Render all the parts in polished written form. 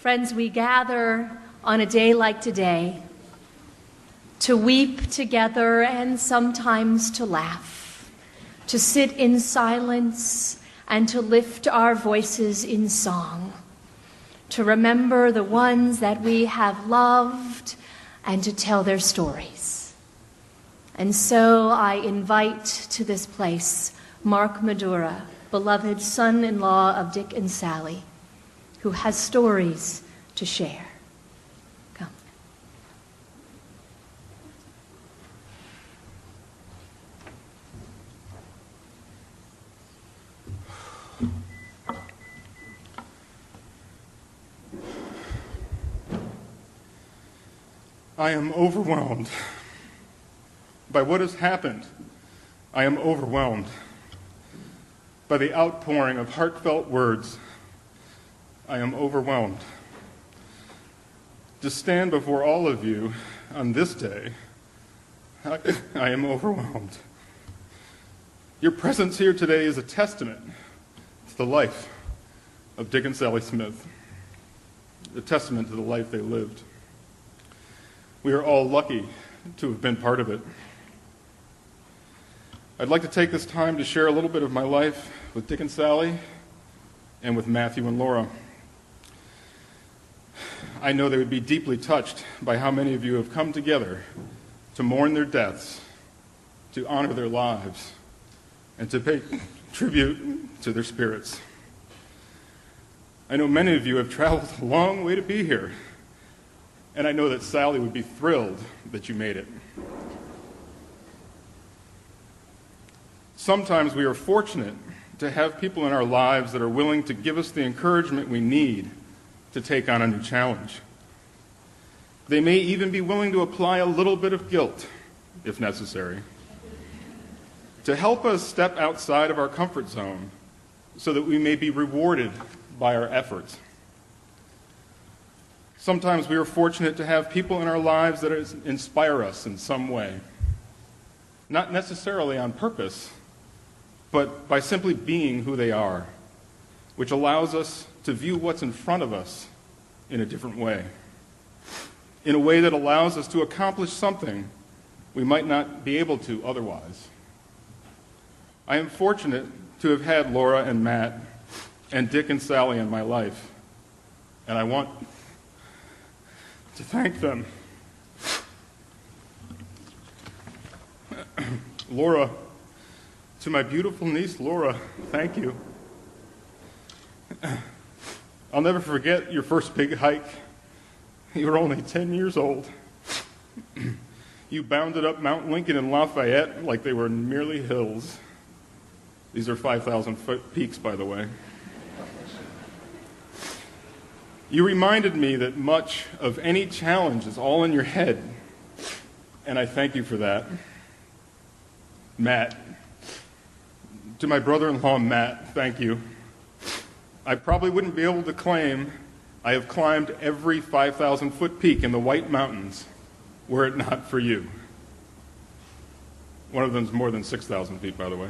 Friends, we gather on a day like today to weep together and sometimes to laugh, to sit in silence and to lift our voices in song, to remember the ones that we have loved and to tell their stories. And so I invite to this place Mark Madura, beloved son-in-law of Dick and Sally, who has stories to share. Come. I am overwhelmed by what has happened. I am overwhelmed by the outpouring of heartfelt words. I am overwhelmed to stand before all of you on this day. I am overwhelmed. Your presence here today is a testament to the life of Dick and Sally Smith, a testament to the life they lived. We are all lucky to have been part of it. I'd like to take this time to share a little bit of my life with Dick and Sally and with Matthew and Laura. I know they would be deeply touched by how many of you have come together to mourn their deaths, to honor their lives, and to pay tribute to their spirits. I know many of you have traveled a long way to be here, and I know that Sally would be thrilled that you made it. Sometimes we are fortunate to have people in our lives that are willing to give us the encouragement we need to take on a new challenge. They may even be willing to apply a little bit of guilt, if necessary, to help us step outside of our comfort zone so that we may be rewarded by our efforts. Sometimes we are fortunate to have people in our lives that inspire us in some way, not necessarily on purpose, but by simply being who they are, which allows us to view what's in front of us in a different way, in a way that allows us to accomplish something we might not be able to otherwise. I am fortunate to have had Laura and Matt and Dick and Sally in my life, and I want to thank them. Laura, to my beautiful niece Laura, thank you. I'll never forget your first big hike. You were only 10 years old. You bounded up Mount Lincoln and Lafayette like they were merely hills. These are 5,000-foot peaks, by the way. You reminded me that much of any challenge is all in your head, and I thank you for that. Matt, to my brother-in-law Matt, thank you. I probably wouldn't be able to claim I have climbed every 5,000-foot peak in the White Mountains were it not for you. One of them's more than 6,000 feet, by the way.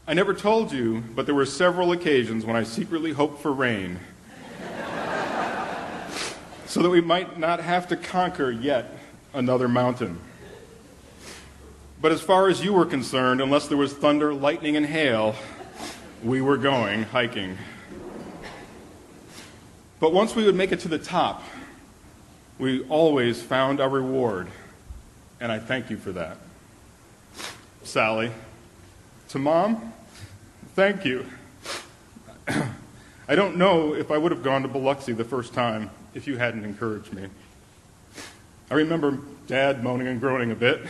I never told you, but there were several occasions when I secretly hoped for rain so that we might not have to conquer yet another mountain. But as far as you were concerned, unless there was thunder, lightning, and hail, we were going hiking. But once we would make it to the top, we always found our reward, and I thank you for that. Sally, to Mom, thank you. I don't know if I would have gone to Biloxi the first time if you hadn't encouraged me. I remember Dad moaning and groaning a bit,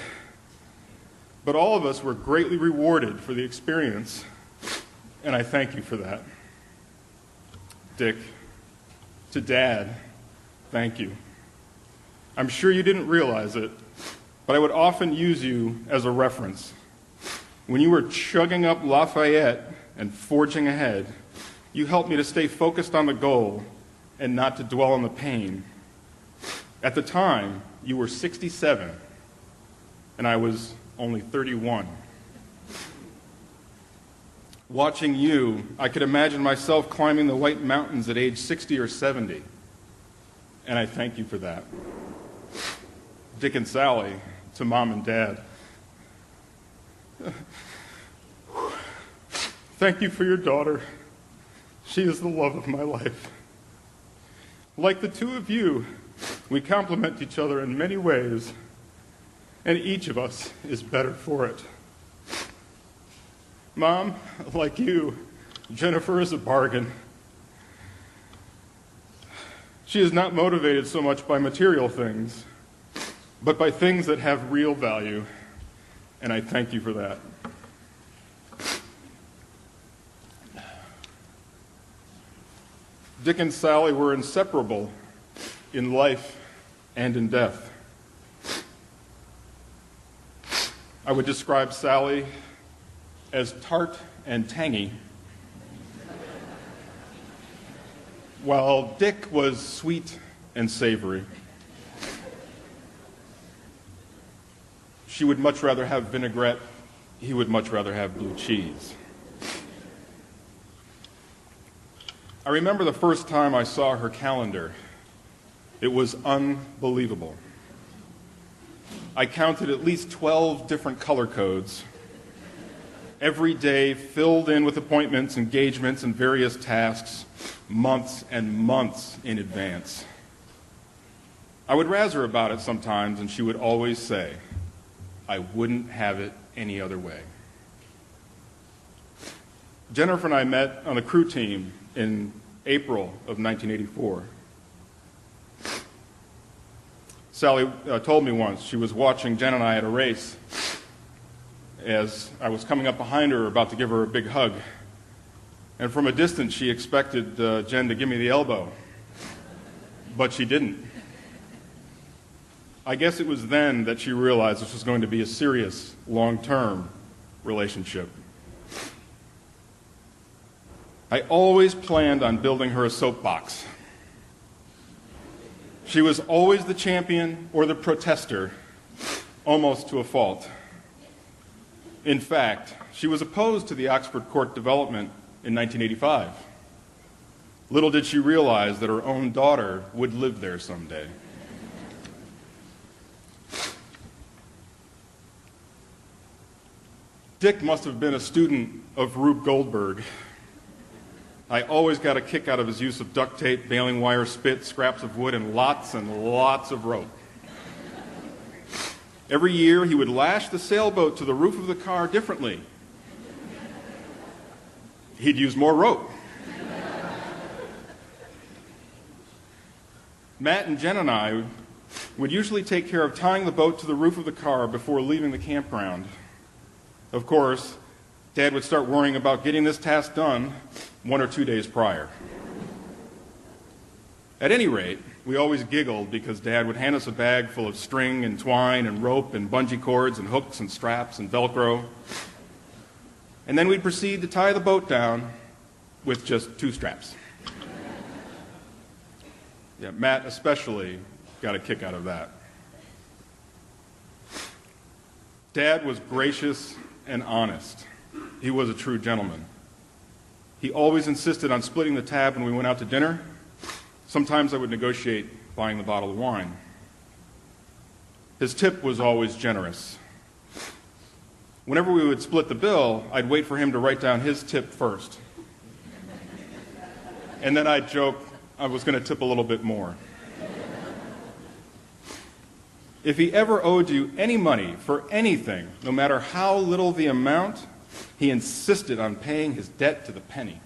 but all of us were greatly rewarded for the experience, and I thank you for that. Dick, to Dad, thank you. I'm sure you didn't realize it, but I would often use you as a reference. When you were chugging up Lafayette and forging ahead, you helped me to stay focused on the goal and not to dwell on the pain. At the time, you were 67, and I was only 31. Watching you, I could imagine myself climbing the White Mountains at age 60 or 70, and I thank you for that. Dick and Sally, to Mom and Dad, thank you for your daughter. She is the love of my life. Like the two of you, we complement each other in many ways, and each of us is better for it. Mom, like you, Jennifer is a bargain. She is not motivated so much by material things, but by things that have real value, and I thank you for that. Dick and Sally were inseparable in life and in death. I would describe Sally as tart and tangy, while Dick was sweet and savory. She would much rather have vinaigrette. He would much rather have blue cheese. I remember the first time I saw her calendar. It was unbelievable. I counted at least 12 different color codes, every day filled in with appointments, engagements, and various tasks, months and months in advance. I would razz her about it sometimes, and she would always say, I wouldn't have it any other way. Jennifer and I met on the crew team in April of 1984. Sally told me once she was watching Jen and I at a race as I was coming up behind her, about to give her a big hug. And from a distance, she expected Jen to give me the elbow, but she didn't. I guess it was then that she realized this was going to be a serious, long-term relationship. I always planned on building her a soapbox. She was always the champion or the protester, almost to a fault. In fact, she was opposed to the Oxford Court development in 1985. Little did she realize that her own daughter would live there someday. Dick must have been a student of Rube Goldberg. I always got a kick out of his use of duct tape, baling wire, spit, scraps of wood, and lots of rope. Every year, he would lash the sailboat to the roof of the car differently. He'd use more rope. Matt and Jen and I would usually take care of tying the boat to the roof of the car before leaving the campground. Of course, Dad would start worrying about getting this task done 1 or 2 days prior. At any rate, we always giggled because Dad would hand us a bag full of string and twine and rope and bungee cords and hooks and straps and Velcro. And then we'd proceed to tie the boat down with just 2 straps. Yeah, Matt especially got a kick out of that. Dad was gracious and honest. He was a true gentleman. He always insisted on splitting the tab when we went out to dinner. Sometimes I would negotiate buying the bottle of wine. His tip was always generous. Whenever we would split the bill, I'd wait for him to write down his tip first. And then I'd joke I was going to tip a little bit more. If he ever owed you any money for anything, no matter how little the amount, he insisted on paying his debt to the penny.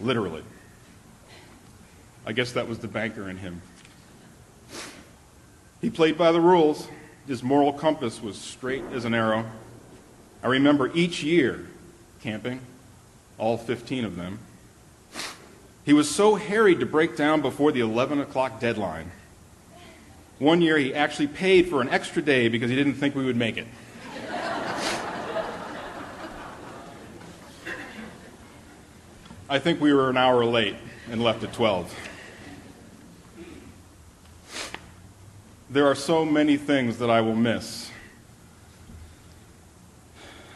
Literally. I guess that was the banker in him. He played by the rules. His moral compass was straight as an arrow. I remember each year camping, all 15 of them. He was so harried to break down before the 11 o'clock deadline. One year he actually paid for an extra day because he didn't think we would make it. I think we were an hour late and left at 12. There are so many things that I will miss.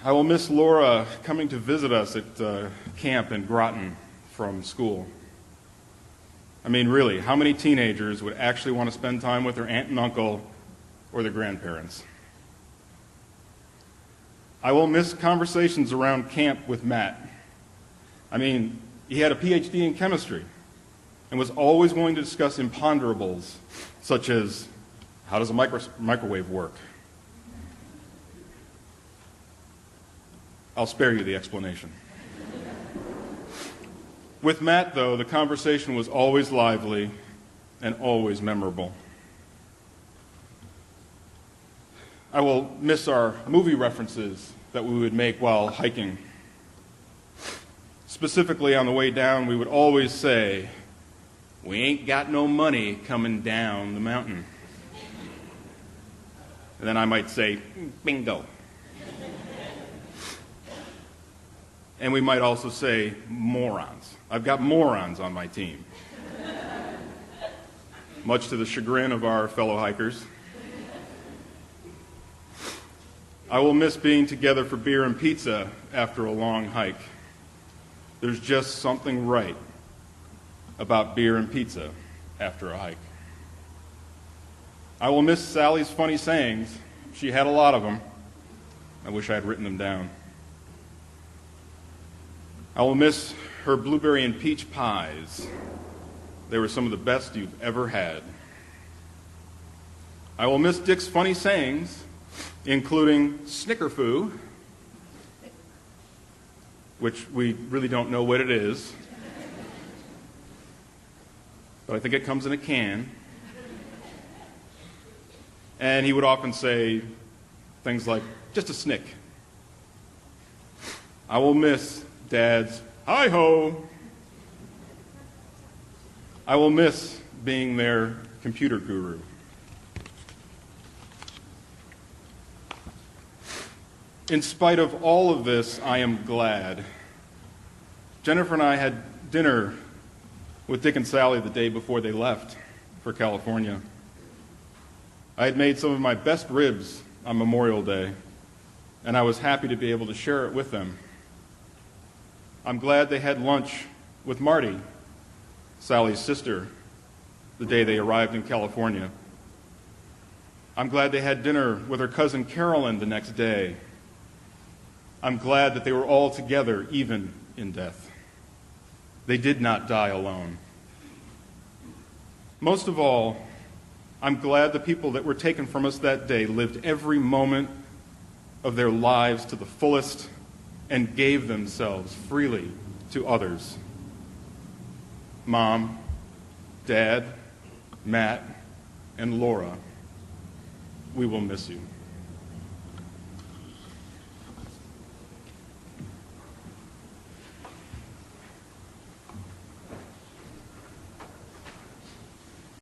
I will miss Laura coming to visit us at camp in Groton from school. I mean, really, how many teenagers would actually want to spend time with their aunt and uncle or their grandparents? I will miss conversations around camp with Matt. I mean, he had a PhD in chemistry and was always willing to discuss imponderables, such as how does a microwave work? I'll spare you the explanation. With Matt, though, the conversation was always lively and always memorable. I will miss our movie references that we would make while hiking. Specifically, on the way down, we would always say, "We ain't got no money coming down the mountain." And then I might say, "Bingo." And we might also say, "Morons. I've got morons on my team." Much to the chagrin of our fellow hikers. I will miss being together for beer and pizza after a long hike. There's just something right about beer and pizza after a hike. I will miss Sally's funny sayings. She had a lot of them. I wish I had written them down. I will miss her blueberry and peach pies. They were some of the best you've ever had. I will miss Dick's funny sayings, including snickerfoo, which we really don't know what it is, but I think it comes in a can. And he would often say things like, "Just a snick." I will miss Dad's "Hi-ho." I will miss being their computer guru. In spite of all of this, I am glad. Jennifer and I had dinner with Dick and Sally the day before they left for California. I had made some of my best ribs on Memorial Day, and I was happy to be able to share it with them. I'm glad they had lunch with Marty, Sally's sister, the day they arrived in California. I'm glad they had dinner with her cousin Carolyn the next day. I'm glad that they were all together, even in death. They did not die alone. Most of all, I'm glad the people that were taken from us that day lived every moment of their lives to the fullest and gave themselves freely to others. Mom, Dad, Matt, and Laura, we will miss you.